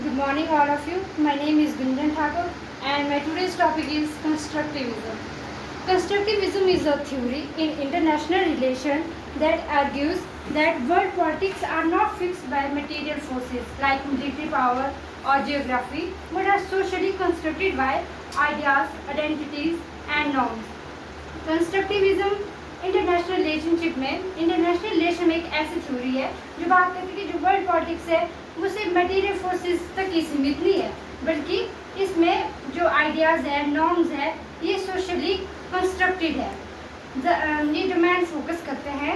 Good morning, all of you. My name is Gunjan Thakur, and my today's topic is constructivism. Constructivism is a theory in international relations that argues that world politics are not fixed by material forces like military power or geography, but are socially constructed by ideas, identities, and norms. Constructivism international relation में एक ऐसी theory है जो बात करती है कि जो वर्ल्ड पॉलिटिक्स है वो सिर्फ मटेरियल फोर्सेस तक ही सीमित नहीं है, बल्कि इसमें जो आइडियाज़ है, नॉर्म्स है, ये सोशली कंस्ट्रक्टेड है। ये जो मैन फोकस करते हैं,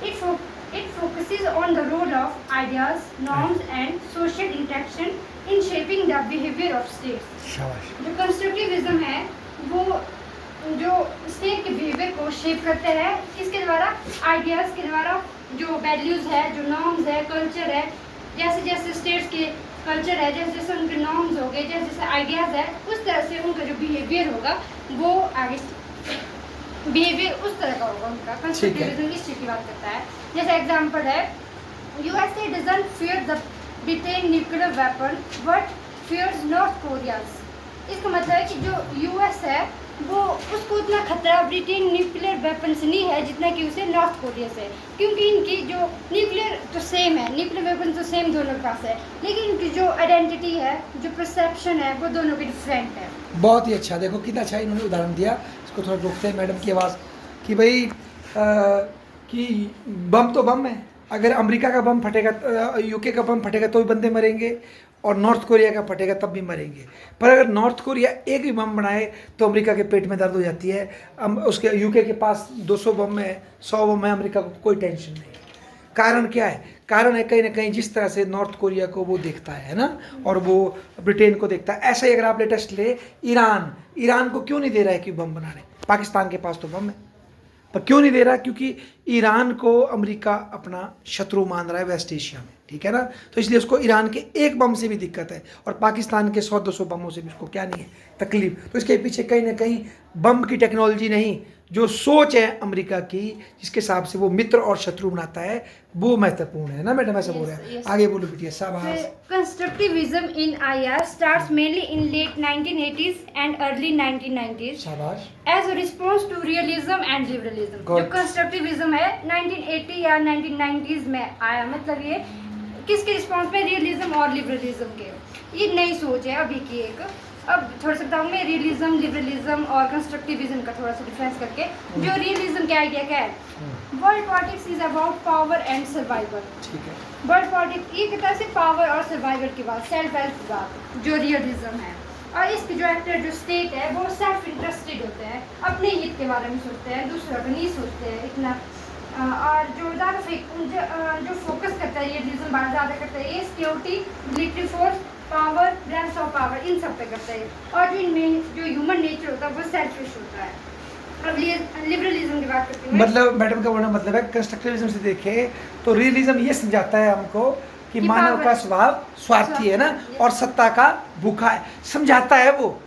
it focuses on the role of ideas, norms and social interaction in shaping the behaviour of states. जो कंस्ट्रक्टिविज्म है वो जो स्टेट के बिहेवियर को शेप करते हैं, इसके द्वारा आइडियाज़ के द्वारा जो वैल्यूज़ है, जो नॉर्म्स है, कल्चर है, जैसे जैसे स्टेट्स के कल्चर है, जैसे जैसे उनके नॉर्म्स हो गए, जैसे जैसे आइडियाज़ है, उस तरह से उनका जो बिहेवियर होगा वो आगे बिहेवियर उस तरह का होगा उनका। कंस्ट्रक्टिविज्म इस चीज़ की बात करता है। जैसे एग्जांपल है, USA doesn't fear the Britain nuclear weapon but fears North Korea's. इसका मतलब है कि जो यूएस है वो उसको उतना खतरा ब्रिटेन न्यूक्लियर वेपन से नहीं है जितना कि उसे नॉर्थ कोरिया से, क्योंकि इनकी जो न्यूक्लियर तो सेम है, न्यूक्लियर वेपन तो सेम दोनों के पास है, लेकिन इनकी जो आइडेंटिटी है, जो परसेप्शन है, वो दोनों की डिफरेंट है। बहुत ही अच्छा, देखो कितना अच्छा इन्होंने उदाहरण दिया। इसको थोड़ा रोकते हैं मैडम की आवाज़ कि भाई कि बम तो बम है, अगर अमेरिका का बम फटेगा, यूके का बम फटेगा तो भी बंदे मरेंगे, और नॉर्थ कोरिया का फटेगा तब भी मरेंगे। पर अगर नॉर्थ कोरिया एक भी बम बनाए तो अमेरिका के पेट में दर्द हो जाती है। उसके यूके के पास 200 बम है, 100 बम है, अमेरिका को कोई टेंशन नहीं। कारण क्या है? कारण है कहीं ना कहीं जिस तरह से नॉर्थ कोरिया को वो देखता है ना, और वो ब्रिटेन को देखता है। ऐसा ही अगर आप लेटेस्ट ले, ईरान को क्यों नहीं दे रहा है कि बम बनाने? पाकिस्तान के पास तो बम है, पर क्यों नहीं दे रहा? क्योंकि ईरान को अमेरिका अपना शत्रु मान रहा है वेस्ट एशिया में, ठीक है ना। तो इसलिए उसको ईरान के एक बम से भी दिक्कत है, और पाकिस्तान के 100-200 बमों से भी उसको क्या नहीं है, तकलीफ। तो इसके पीछे कहीं ना कहीं बम की टेक्नोलॉजी नहीं, जो सोच है अमेरिका की, जिसके हिसाब से वो मित्र और शत्रु बनाता है, वो महत्वपूर्ण है ना मैडम। ऐसा बोल रहे हैं, आगे बोलो बिटिया। शाबाश। Constructivism in IR starts mainly in late 1980s and early 1990s। शाबाश। As a response to realism and liberalism. जो कंस्ट्रक्टिविज्म है 1980 या 1990s में आया, मतलब ये किसके रिस्पॉन्स में? रियलिज्म और लिबरलिज्म के। ये नई सोच है अभी की एक। अब थोड़ा सा बताऊँ मैं रियलिज्म, लिबरलिज्म और कंस्ट्रक्टिविज्म का थोड़ा सा डिफरेंस करके। जो रियलिज्म का आइडिया क्या है? World politics is about power and survival. ठीक है। वर्ल्ड पॉलिटिक्स ये कहता है सिर्फ पावर और सर्वाइवल की बात, सेल्फ हेल्प की बात, जो रियलिज्म है। और इसके जो एक्टर, जो स्टेट है, वो सेल्फ इंटरेस्टेड होते हैं, अपने हित के बारे में सोचते हैं, दूसरों का नहीं सोचते हैं इतना। और जो ज़्यादा जो फोकस करता है रियलिज्म ज़्यादा करता है, ये security, military force, power, branch of power, इन सब पे करता है। और जो इनमें जो ह्यूमन नेचर होता है वो सेल्फिश होता है। अब लिबरलिज्म की बात करते हैं, मतलब मैडम का बोलना मतलब है कंस्ट्रक्टिविज्म से देखे तो रियलिज्म ये समझाता है हमको कि मानव का स्वभाव स्वार्थी है ना, और सत्ता का भूखा है। समझाता है वो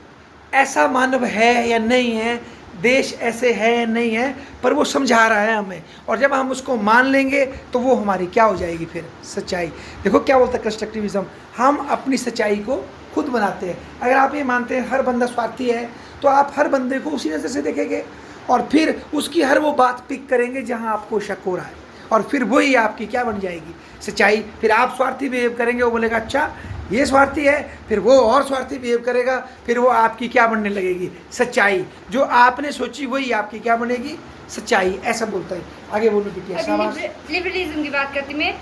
ऐसा मानव है या नहीं है, देश ऐसे है या नहीं है, पर वो समझा रहा है हमें। और जब हम उसको मान लेंगे तो वो हमारी क्या हो जाएगी फिर? सच्चाई। देखो क्या बोलता है कंस्ट्रक्टिविज्म, हम अपनी सच्चाई को खुद बनाते हैं। अगर आप ये मानते हैं हर बंदा स्वार्थी है, तो आप हर बंदे को उसी नज़र से देखेंगे, और फिर उसकी हर वो बात पिक करेंगे जहाँ आपको शक हो रहा है, और फिर वही आपकी क्या बन जाएगी? सच्चाई। फिर आप स्वार्थी बिहेव करेंगे, वो बोलेगा अच्छा ये स्वार्थी है, फिर वो और स्वार्थी बिहेव करेगा, फिर वो आपकी क्या बनने लगेगी? सच्चाई। जो आपने सोची वही आपकी क्या बनेगी? सच्चाई। ऐसा बोलता है। आगे बोलो बिटिया। शाबाश। लिबरलिज्म की बात करती मैं,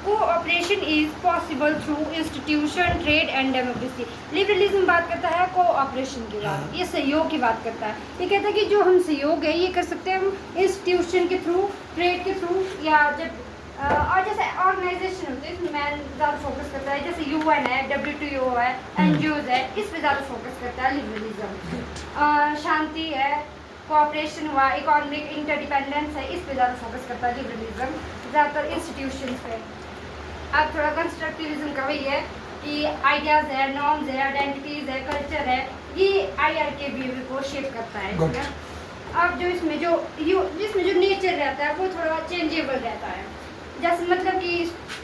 cooperation is possible through institution, trade and democracy. Liberalism बात करता है कोऑपरेशन की बात, ये सहयोग की बात करता है। ये कहता है कि जो हम सहयोग है ये कर सकते हैं हम इंस्टीट्यूशन के थ्रू, ट्रेड के थ्रू, या जब और जैसे ऑर्गेनाइजेशन होते हैं इसमें मैन ज़्यादा फोकस करता है, जैसे UN है, WTO है, NGOs है, इस पे ज़्यादा फोकस करता है लिबरलिज्म। शांति है, कोऑपरेशन हुआ, इकोनॉमिक इंटरडिपेंडेंस है, इस पे ज़्यादा फोकस करता है लिबरलिज्म, ज़्यादातर इंस्टीट्यूशंस पे। अब थोड़ा कंस्ट्रक्टिविज्म का वही है कि आइडियाज़ है, नॉर्म्स है, आइडेंटिटीज़ है, कल्चर है, ये IR के बिहेवियर को शेप करता है। अब जो इसमें जो नेचर रहता है वो थोड़ा चेंजेबल रहता है। जैसे मतलब कि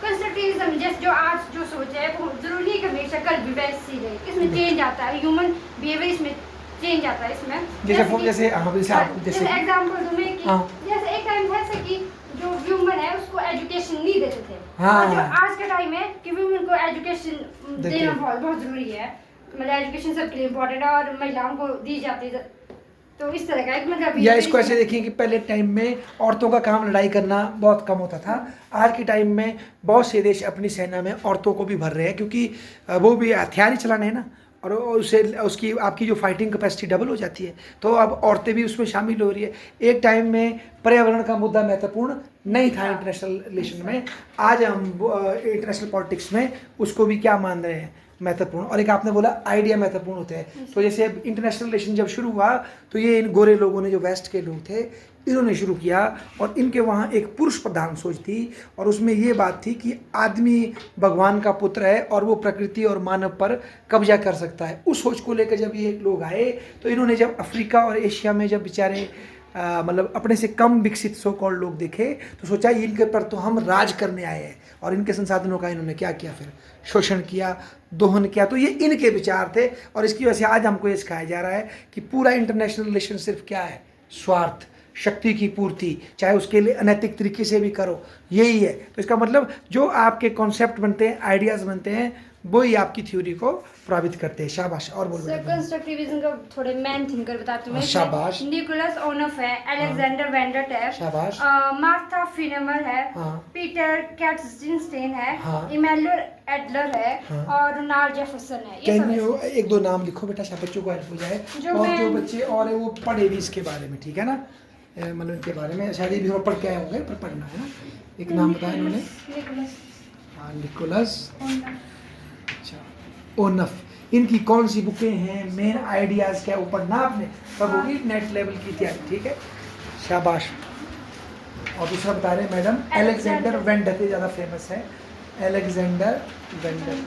कंस्ट्रक्टिविज्म जैसे जो आज जो सोच है वो जरूरी है कि हमेशा कल भी वैसी रहे, इसमें चेंज आता है, ह्यूमन बिहेवियर इसमें चेंज आता है इसमें। जैसे आप जैसे एग्जांपल दूं मैं कि जैसे एक टाइम था ऐसा कि जो वुमेन है उसको एजुकेशन नहीं देते थे, और जो आज का टाइम है कि वुमेन को एजुकेशन देना बहुत जरूरी है, मतलब एजुकेशन सबके लिए इम्पोर्टेंट है और महिलाओं को दी जाती है। तो इस तरह का एक मतलब या इसको ऐसे देखिए कि पहले टाइम में औरतों का काम लड़ाई करना बहुत कम होता था। आज के टाइम में बहुत से देश अपनी सेना में औरतों को भी भर रहे हैं, क्योंकि वो भी हथियार ही चलाने हैं ना, और उससे उसकी आपकी जो फाइटिंग कैपेसिटी डबल हो जाती है, तो अब औरतें भी उसमें शामिल हो रही है। एक टाइम में पर्यावरण का मुद्दा महत्वपूर्ण नहीं था इंटरनेशनल रिलेशन में, आज हम इंटरनेशनल पॉलिटिक्स में उसको भी क्या मान रहे हैं, महत्वपूर्ण। और एक आपने बोला आइडिया महत्वपूर्ण होते हैं, तो जैसे अब इंटरनेशनल रिलेशन जब शुरू हुआ तो ये इन गोरे लोगों ने, जो वेस्ट के लोग थे, इन्होंने शुरू किया, और इनके वहाँ एक पुरुष प्रधान सोच थी, और उसमें ये बात थी कि आदमी भगवान का पुत्र है और वो प्रकृति और मानव पर कब्जा कर सकता है। उस सोच को लेकर जब ये लोग आए तो इन्होंने जब अफ्रीका और एशिया में जब बेचारे मतलब अपने से कम विकसित सो कॉल्ड लोग देखे, तो सोचा इनके पर तो हम राज करने आए हैं, और इनके संसाधनों का इन्होंने क्या किया, फिर शोषण किया, दोहन किया। तो ये इनके विचार थे, और इसकी वजह से आज हमको ये सिखाया जा रहा है कि पूरा इंटरनेशनल रिलेशन सिर्फ क्या है, स्वार्थ, शक्ति की पूर्ति, चाहे उसके लिए अनैतिक तरीके से भी करो, यही है। तो इसका मतलब जो आपके कॉन्सेप्ट बनते हैं, आइडियाज़ बनते हैं, वही आपकी थ्योरी को प्रभावित करते हैं। शाबाश। और बोलो। सर कंस्ट्रक्टिविज्म का थोड़े मेन थिंकर बताती हूँ मैं। शाबाश। निकोलस ओनफ है, अलेक्जेंडर वेंडर्ट है, शाबाश, मार्था फिनेमर है, पीटर कैट्जिनस्टेन है, इमैनुअल एडलर है, और रोनाल्ड जेफरसन है। ये कैन यू एक दो नाम लिखो बेटा, शायद बच्चों को हेल्प हो जाए, और जो बच्चे और है वो पढ़े भी इसके बारे में, ठीक है ना, मतलब इनके बारे में शायद ये भी थोड़ा पढ़ के आए होंगे, पर पढ़ना है ना। एक नाम बताया इन्होंने, निकोलस ओनफ। इनकी कौन सी बुकें हैं, मेन आइडियाज़ क्या, ऊपर ना आपने सब होगी, नेट लेवल की तैयारी, ठीक है, शाबाश। और दूसरा बता रहे हैं मैडम, अलेक्जेंडर वेंडर, ये ज़्यादा फेमस है, अलेक्जेंडर वेंडर।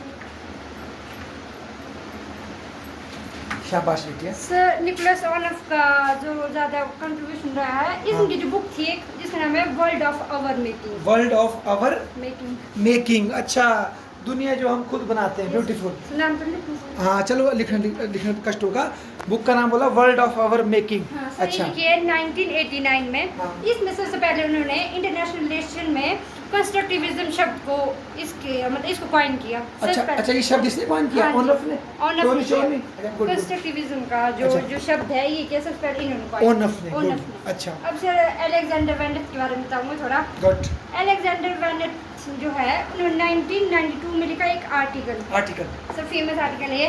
शाबाश बेटिया। सर निकोलस ओनफ का जो ज़्यादा कंट्रीब्यूशन रहा है, इनकी जो बुक थी एक, जिसका नाम है world of our making. World of our making, अच्छा, दुनिया जो हम खुद बनाते हैं, ब्यूटीफुल। नाम तो लिखना। हाँ चलो, लिखने कष्ट होगा। बुक का नाम बोला वर्ल्ड ऑफ आवर मेकिंग। अच्छा, 1989 में। इसमें सबसे पहले उन्होंने इंटरनेशनल रिलेशन में कंस्ट्रक्टिविज्म शब्द को इसके मतलब इसको कॉइन किया। अच्छा, ये शब्द इसने कॉइन किया, ओनफ ने। कंस्ट्रक्टिविज्म का जो शब्द है, ये क्या सबसे पहले इन्होंने कॉइन ओनफ ने। अच्छा, अब सर अलेक्जेंडर वेंडर्ट के बारे में बताऊंगा थोड़ा। गुड। अलेक्जेंडर वेंडर्ट जो है, उन्होंने 1992 में लिखा एक आर्टिकल सर, फेमस आर्टिकल है,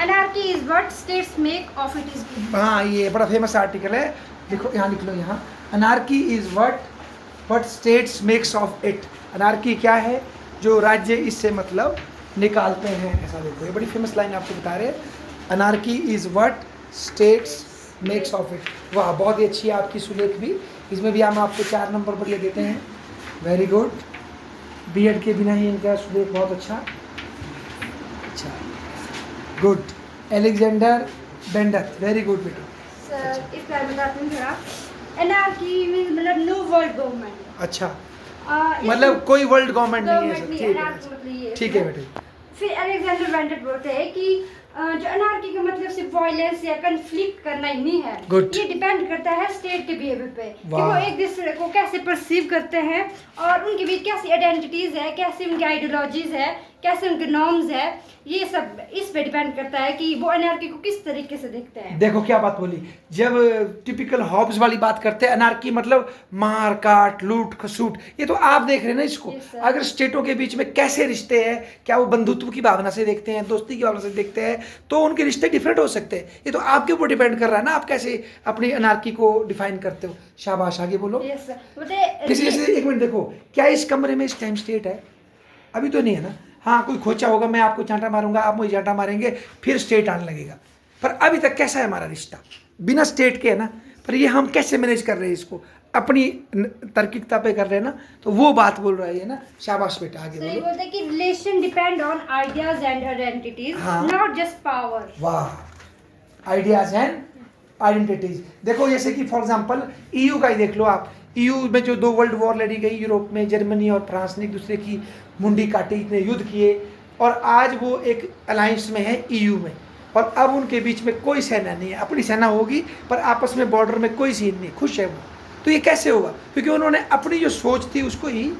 anarchy is what states make of it is. हाँ, ये बड़ा फेमस आर्टिकल है, लिखो यहाँ, लिख लो यहाँ, anarchy is what states makes of it. Anarchy क्या है, जो राज्य इससे मतलब निकालते हैं, ऐसा देखो, ये बड़ी फेमस लाइन आपको बता रहे हैं, anarchy is what states makes of it. वाह, बहुत ही अच्छी है आपकी सुलेख भी, इसमें भी हम आपको 4 नंबर बढ़िया देते हैं, वेरी गुड। बीएड के बिना ही इनका सुलेख बहुत अच्छा, good. Alexander vendor, very good बेटा। सर इस बारे में बताती हूँ थोड़ा। एनार्की मींस मतलब नो वर्ल्ड गवर्नमेंट। अच्छा, मतलब कोई वर्ल्ड गवर्नमेंट नहीं है, ठीक है बेटा। फिर अलेक्जेंडर वेंडर्ट बोलते हैं कि जो अनार्की का मतलब सिर्फ वायलेंस या कन्फ्लिक्ट करना ही नहीं है, ये डिपेंड करता है स्टेट के बिहेवियर पे, कि वो एक दूसरे को कैसे परसीव करते हैं, और उनके बीच कैसी आइडेंटिटीज है, कैसी उनकी आइडियोलॉजीज है, कैसे उनके नॉर्म्स है, ये सब इस पे डिपेंड करता है कि वो अनार्की को किस तरीके से देखते हैं। देखो क्या बात बोली, जब टिपिकल हॉब्स वाली बात करते हैं, अनार्की मतलब मार काट, लूट खसूट, ये तो आप देख रहे हैं ना इसको। अगर स्टेटों के बीच में कैसे रिश्ते हैं, क्या वो बंधुत्व की भावना से देखते हैं, दोस्ती की भावना से देखते हैं, तो उनके रिश्ते डिफरेंट हो सकते हैं। ये तो आपके ऊपर डिपेंड कर रहा है ना, आप कैसे अपनी अनार्की को डिफाइन करते हो। शाबाश, आगे बोलो। जैसे एक मिनट देखो, क्या इस कमरे में इस टाइम स्टेट है? अभी तो नहीं है ना। हाँ, कोई खोचा होगा, मैं आपको चांटा मारूंगा, आप मुझे चांटा मारेंगे, फिर स्टेट आने लगेगा। पर अभी तक कैसा है हमारा रिश्ता, बिना स्टेट के है ना। पर ये हम कैसे मैनेज कर रहे हैं इसको, अपनी तार्किकता पे कर रहे हैं ना, तो वो बात बोल रहा है ना। शाबाश बेटा, आगे बोलो। बोलते हैं कि relation depend on ideas and identities, not just power. वाह, आइडियाज एंड आइडेंटिटीज। देखो जैसे कि फॉर एग्जांपल EU का ही देख लो आप, EU में जो 2 वर्ल्ड वॉर लड़ी गई, यूरोप में जर्मनी और फ्रांस ने एक दूसरे की मुंडी काटी, इतने युद्ध किए, और आज वो एक अलायंस में है EU में, और अब उनके बीच में कोई सेना नहीं है। अपनी सेना होगी पर आपस में बॉर्डर में कोई सीन नहीं, खुश है वो। तो ये कैसे होगा? क्योंकि उन्होंने अपनी जो सोच थी उसको ही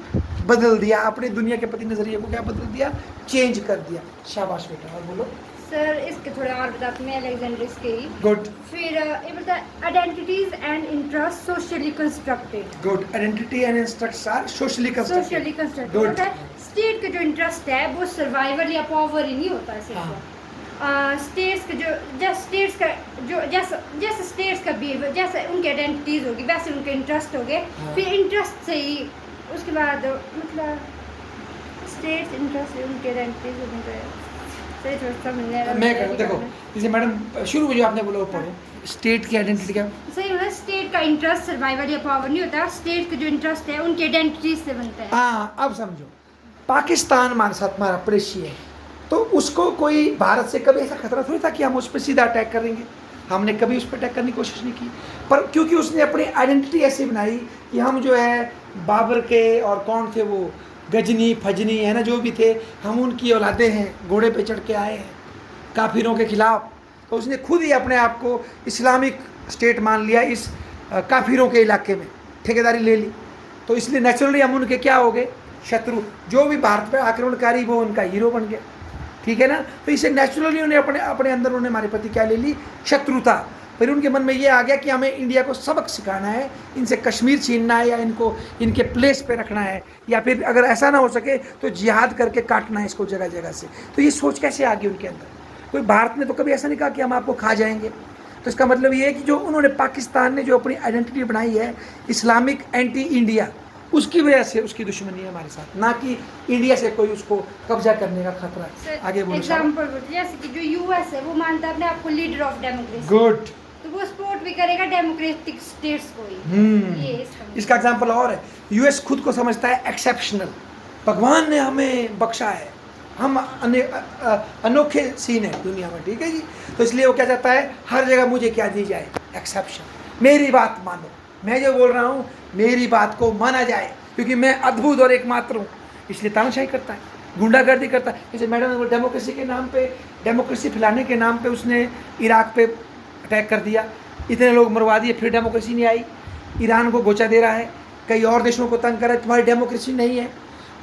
बदल दिया, अपनी दुनिया के प्रति नजरिए को क्या बदल दिया, चेंज कर दिया। शाबाश बेटा, और बोलो। सर इसके थोड़े और बताते हैं अलेक्जेंडर के ही। गुड फिर ये बोलता है identities and interest socially constructed. Good, identity and instructs are socially socially constructed होता है। स्टेट का जो इंटरेस्ट है वो सर्वाइवल या पावर ही नहीं होता है सिर्फ। स्टेट्स का जैसे स्टेट्स का बिहेवियर, जैसे उनकी आइडेंटिटीज होगी वैसे उनके इंटरेस्ट हो गए। फिर इंटरेस्ट से ही उसके बाद मतलब स्टेट्स इंटरेस्ट से उनके आइडेंटिटीज होंगे। मैं कहूँ देखो, जैसे मैडम शुरू में जो आपने बोला वो पढ़ो, स्टेट की आइडेंटिटी क्या? सही बोला, स्टेट का इंटरेस्ट सर्वाइवल या पावर नहीं होता, स्टेट का जो इंटरेस्ट है उनकी आइडेंटिटी से बनता है। हाँ, अब समझो, पाकिस्तान हमारे साथ हमारा पड़ोसी है, तो उसको कोई भारत से कभी ऐसा खतरा थोड़ी था कि हम उस पर सीधा अटैक करेंगे। हमने कभी उस पर अटैक करने की कोशिश नहीं की, पर क्योंकि उसने अपनी आइडेंटिटी ऐसी बनाई कि हम जो है बाबर के और कौन थे वो गजनी फजनी है ना, जो भी थे, हम उनकी औलादे हैं, घोड़े पे चढ़ के आए हैं काफिरों के खिलाफ। तो उसने खुद ही अपने आप को इस्लामिक स्टेट मान लिया, इस काफिरों के इलाके में ठेकेदारी ले ली। तो इसलिए नेचुरली हम उनके क्या हो गए, शत्रु। जो भी भारत पर आक्रमणकारी वो उनका हीरो बन गया, ठीक है ना। तो इसे नेचुरली उन्हें अपने अंदर उन्होंने हमारे प्रति क्या ले ली, शत्रुता। फिर उनके मन में ये आ गया कि हमें इंडिया को सबक सिखाना है, इनसे कश्मीर छीनना है, या इनको इनके प्लेस पे रखना है, या फिर अगर ऐसा ना हो सके तो जिहाद करके काटना है इसको जगह जगह से। तो ये सोच कैसे आ गई उनके अंदर? कोई भारत ने तो कभी ऐसा नहीं कहा कि हम आपको खा जाएंगे। तो इसका मतलब ये है कि जो उन्होंने पाकिस्तान ने जो अपनी आइडेंटिटी बनाई है इस्लामिक एंटी इंडिया, उसकी वजह से उसकी दुश्मनी है हमारे साथ, ना कि इंडिया से कोई उसको कब्जा करने का खतरा है। आगे बोलो। एग्जांपल जैसे कि जो यूएस है वो मानता है अपने आप को लीडर ऑफ डेमोक्रेसी। गुड, तो वो सपोर्ट भी करेगा डेमोक्रेटिक स्टेट्स को ही। ये इसका एग्जांपल और है, यूएस खुद को समझता है एक्सेप्शनल, भगवान ने हमें बख्शा है, हम अनोखे सीन है दुनिया में, ठीक है जी। तो इसलिए वो क्या चाहता है, हर जगह मुझे क्या दी जाए, एक्सेप्शन, मेरी बात मानो, मैं जो बोल रहा हूँ मेरी बात को माना जाए, क्योंकि मैं अद्भुत और एकमात्र हूँ। इसलिए तानाशाही करता है, गुंडागर्दी करता है। जैसे मैडम डेमोक्रेसी के नाम पे, डेमोक्रेसी फैलाने के नाम पे उसने इराक पे अटैक कर दिया, इतने लोग मरवा दिए, फिर डेमोक्रेसी नहीं आई। ईरान को गोचा दे रहा है, कई और देशों को तंग कर रहा है, तुम्हारी डेमोक्रेसी नहीं है।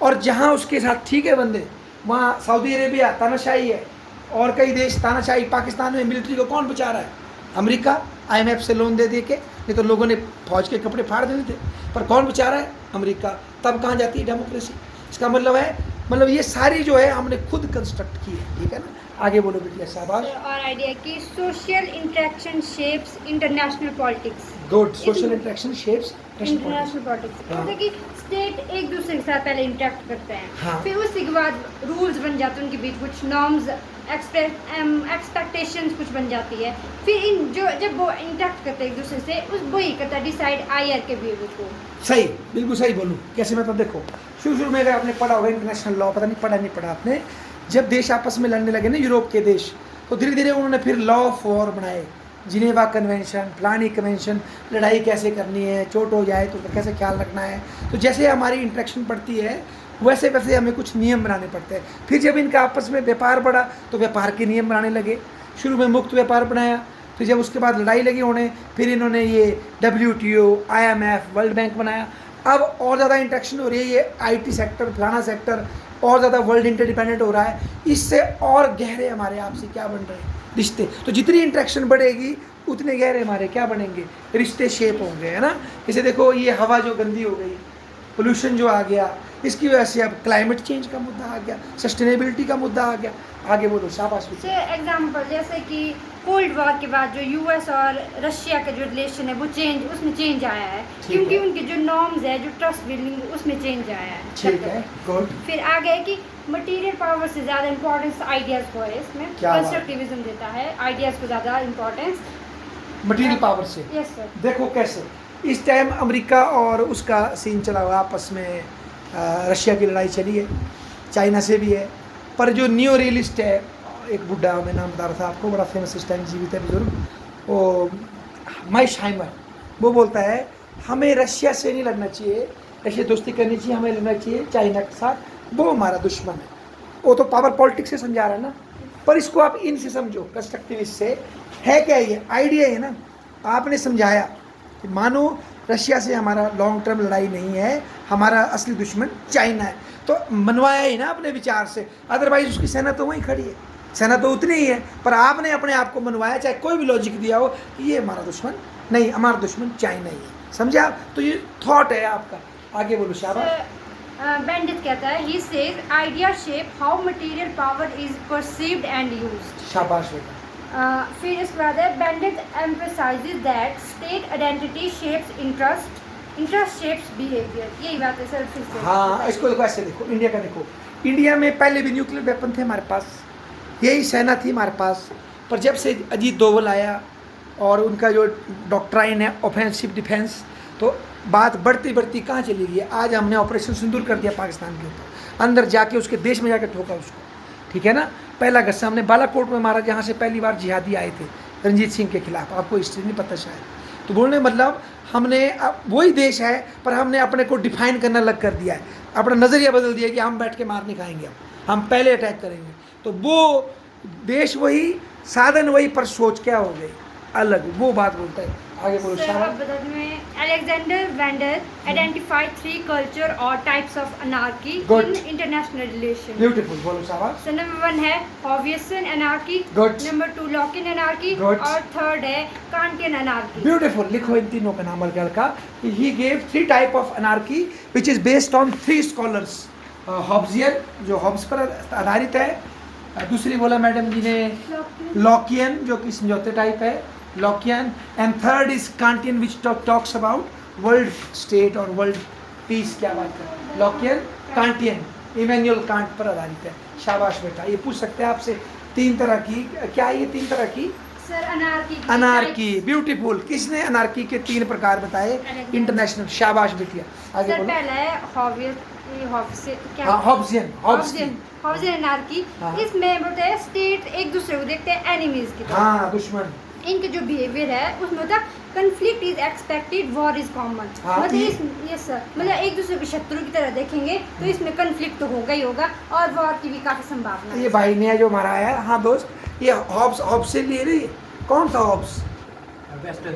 और जहाँ उसके साथ ठीक है बंदे, वहाँ सऊदी अरेबिया तानाशाही है, और कई देश तानाशाही। पाकिस्तान में मिलिट्री को कौन बचा रहा है? अमेरिका, IMF से लोन दे के, नहीं तो लोगों ने फौज के कपड़े फाड़ देने थे, पर कौन बचा रहा है? अमेरिका। तब कहाँ जाती है डेमोक्रेसी? इसका मतलब है, मतलब ये सारी जो है हमने खुद कंस्ट्रक्ट की है, ठीक है ना। आगे बोलो बेटिया, शाबाश। और आइडिया की social interaction shapes international politics. Good, social interaction shapes international politics. हाँ। जैसे कि स्टेट एक दूसरे के साथ पहले इंटरेक्ट करते हैं, हाँ। फिर उसके बाद रूल्स बन जाते हैं उनके बीच, कुछ नॉर्म्स, एक्सपेक्टेशंस कुछ बन जाती है। फिर इन जो जब वो इंटरेक्ट करते हैं एक दूसरे से, उस वही करता है डिसाइड IR के बिहेवियर को। सही, बिल्कुल सही बोलूँ। कैसे? मतलब देखो, शुरू में अगर आपने पढ़ा होगा इंटरनेशनल लॉ, पता नहीं पढ़ा आपने, जब देश आपस में लड़ने लगे ना यूरोप के देश, तो धीरे धीरे उन्होंने फिर लॉ ऑफ वॉर बनाए, जिनेवा कन्वेंशन, फलानी कन्वेंशन, लड़ाई कैसे करनी है, चोट हो जाए तो कैसे ख्याल रखना है। तो जैसे हमारी इंटरेक्शन बढ़ती है वैसे वैसे हमें कुछ नियम बनाने पड़ते हैं। फिर जब इनका आपस में व्यापार बढ़ा तो व्यापार के नियम बनाने लगे। शुरू में मुक्त व्यापार बनाया, फिर जब उसके बाद लड़ाई लगी होने, फिर इन्होंने ये WTO, IMF, वर्ल्ड बैंक बनाया। अब और ज़्यादा इंटरेक्शन हो रही है, ये IT सेक्टर, फलाना सेक्टर और ज़्यादा वर्ल्ड इंटरडिपेंडेंट हो रहा है। इससे और गहरे हमारे आपसे क्या बन रहे हैं, रिश्ते। तो जितनी इंटरेक्शन बढ़ेगी उतने गहरे हमारे क्या बनेंगे, रिश्ते शेप होंगे, है ना। जैसे देखो, ये हवा जो गंदी हो गई, पोल्यूशन जो आ गया, इसकी वजह से अब क्लाइमेट चेंज का मुद्दा आ गया, सस्टेनेबिलिटी का मुद्दा आ गया। आगे बोलो, शाबाश। एग्जाम्पल जैसे कि कोल्ड वॉर के बाद जो US और रशिया का जो रिलेशन है वो उसमें चेंज आया है, क्योंकि उनके जो नॉर्म्स है, जो ट्रस्ट बिल्डिंग, उसमें चेंज आया है। ठीक है, गुड। फिर आगे है कि मटेरियल पावर से ज़्यादा इम्पोर्टेंस आइडियाज़ को है, इसमें कंस्ट्रक्टिविज्म देता है आइडियाज़ को ज़्यादा इम्पोर्टेंस मटेरियल पावर से। Yes sir. देखो कैसे इस टाइम अमेरिका और उसका सीन चला हुआ, आपस में रशिया की लड़ाई चली है, चाइना से भी है। पर जो न्यू रियलिस्ट है, एक बुढ़ा, मैं नाम बता रहा था आपको, बड़ा फेमस इस टाइम जीवित है बुजुर्ग, वो माइशहाइमर, वो बोलता है हमें रशिया से नहीं लड़ना चाहिए, रशिया दोस्ती करनी चाहिए, हमें लड़ना चाहिए चाइना के साथ, वो हमारा दुश्मन है। वो तो पावर पॉलिटिक्स से समझा रहा है ना, पर इसको आप इनसे समझो, कंस्ट्रक्टिविस्ट से। है क्या ये आइडिया है ना, आपने समझाया कि मानो रशिया से हमारा लॉन्ग टर्म लड़ाई नहीं है, हमारा असली दुश्मन चाइना है, तो मनवाया ही ना अपने विचार से, अदरवाइज उसकी सेना तो वहीं खड़ी है, सेना तो उतनी ही है, पर आपने अपने आप को मनवाया, चाहे कोई भी लॉजिक दिया हो कि ये हमारा दुश्मन नहीं, हमारा दुश्मन चाइना ही है, समझा? तो ये थॉट है आपका, आगे बोलो शाबाश। बेंडित कहता है, he says idea shape how material power is perceived and used. शाबाश बेटा। फिर इसके बाद है, बेंडित emphasizes that state identity shapes interest, interest shapes behavior. यही बात है सर, फिर से हाँ, इसको देखो ऐसे देखो, इंडिया का देखो, इंडिया में पहले भी न्यूक्लियर वेपन थे हमारे पास, यही सेना थी हमारे पास, पर जब से अजीत दोवल आया और उनका जो डॉक्ट्राइन है ऑफेंसिव डिफेंस, तो बात बढ़ती बढ़ती कहाँ चली गई। आज हमने ऑपरेशन सिंदूर कर दिया पाकिस्तान के ऊपर, अंदर जाके उसके देश में जाकर ठोका उसको, ठीक है ना। पहला गस्सा हमने बालाकोट में मारा, जहाँ से पहली बार जिहादी आए थे रंजीत सिंह के खिलाफ, आपको हिस्ट्री नहीं पता शायद। तो बोलने मतलब हमने अब वही देश है, पर हमने अपने को डिफाइन करना अलग कर दिया है, अपना नज़रिया बदल दिया कि हम बैठ के मार नहीं खाएंगे, हम पहले अटैक करेंगे। तो वो देश वही, साधन वही, पर सोच क्या हो गई अलग, वो बात बोलता है। आगे बोलो शाबाश। Alexander Vander identified 3 culture or types of anarchy Good. in international relations. Beautiful, बोलो शाबाश। So number 1 है Hobbiesian anarchy, Good. number 2 Lockean anarchy, Good. और थर्ड है Kantian anarchy. ब्यूटीफुल, लिखो इन तीनों का नाम अलग का। He gave 3 type of anarchy which is based on 3 scholars. Hobbesian जो हॉब्स पर आधारित है, दूसरी बोला मैडम जी ने लॉकियन जो कि समझौते टाइप है, Lockean, and third is Kantian which talks about world state और वर्ल्ड पीस। क्या बात है, लॉकियन, कांटियन, इमैनुअल कांट पर आधारित है। शाबाश बेटा, ये पूछ सकते हैं आपसे 3 तरह की, क्या है ये 3 तरह की? Sir anarchy. Anarchy, beautiful. किसने अनार्की के 3 प्रकार बताए? इंटरनेशनल। शाबाश बेटिया, आगे सर बोलो। पहला है हॉब्सियन, हॉब्सियन अनार्की। हाँ। इसमें बोलते हैं स्टेट एक दूसरे को देखते हैं एनिमीज की तरह। हाँ, दुश्मन। इनके जो बिहेवियर है उसमें होता है conflict is expected, war is common. हाँ, मतलब ये सर, मतलब एक दूसरे को शत्रु की तरह देखेंगे तो इसमें कंफ्लिक्ट तो होगा ही होगा, और वॉर की भी काफी संभावना है। ये भाई ने जो मारा है, हाँ दोस्त, ये हॉब्स से लिए रही, कौन था हॉब्स? वेस्टर्न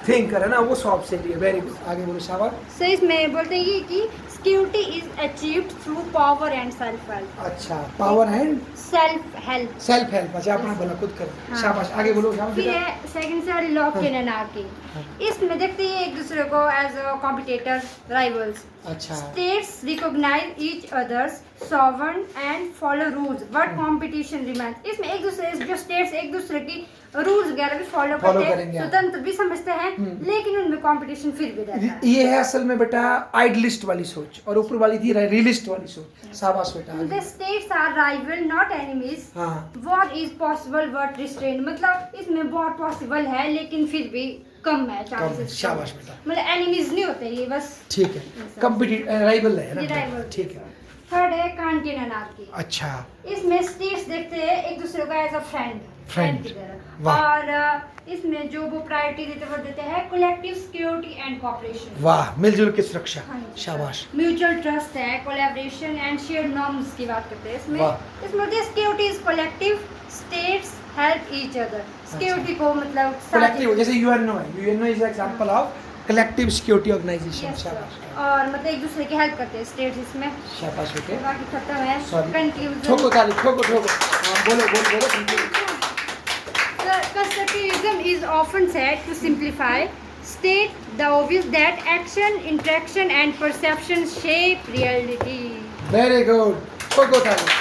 थिंकर है ना, वो हॉब्स से लिए। वेरी गुड, आगे बोलो शाबाश। सो इसमें बोलते हैं कि security is achieved through power and self help. अच्छा, power and self help. Self help, अच्छा अपना भला खुद कर। हाँ। शाबाश, आगे बोलो शाबाश फिर बेटा। है सेकंड सर लॉकियन एनार्की। इसमें देखते हैं एक दूसरे को एज अ कॉम्पिटिटर, राइवल्स। अच्छा, States recognize each other's sovereign and follow rules, but competition remains. इसमें एक दूसरे जो स्टेट्स एक दूसरे की रूल्स वगैरह भी फॉलो करते हैं, करेंगे। स्वतंत्र भी समझते हैं, लेकिन उनमें कंपटीशन फिर भी रहता है। ये है असल में बेटा आइडलिस्ट वाली सोच, और ऊपर वाली थी रियलिस्ट वाली सोच। शाबाश बेटा, The आगे। states are rival, not enemies. हाँ, War is possible but restrained. मतलब इसमें war possible है लेकिन फिर भी कम है कम, chances। शाबाश बेटा, मतलब enemies नहीं होते ये, बस। ठीक है। कंपटीटिव राइवल है ये ना, rival। ठीक है। थर्ड है Kantian anarchy। अच्छा, इसमें स्टेट्स देखते हैं एक दूसरे को एज अ फ्रेंड की तरह, वाह। और इसमें जो वो प्रायोरिटी देते हैं कलेक्टिव सिक्योरिटी एंड कोऑपरेशन। वाह, मिलजुल की सुरक्षा। हाँ जी। शाबाश, म्यूचुअल ट्रस्ट है, कोलैबोरेशन एंड शेयर्ड नॉर्म्स की बात करते हैं इसमें। वाह। इसमें होती है security is collective, states help each other. Security को मतलब कलेक्टिव, जैसे यूएनओ है, UNO is example of collective security organisation. Yes, sir. शाबाश, और मतलब एक दूसरे की हेल्प करते हैं स्टेट्स इसमें। शाबाश बेटे। बाकी खत्म है। Sorry, conclusion. ठोको ताली, ठोको ठोको। हाँ, बोलो बोलो बोलो, conclude। Constructivism is often said to simplify, state the obvious that action, interaction and perception shape reality. Very good, ठोको ताली।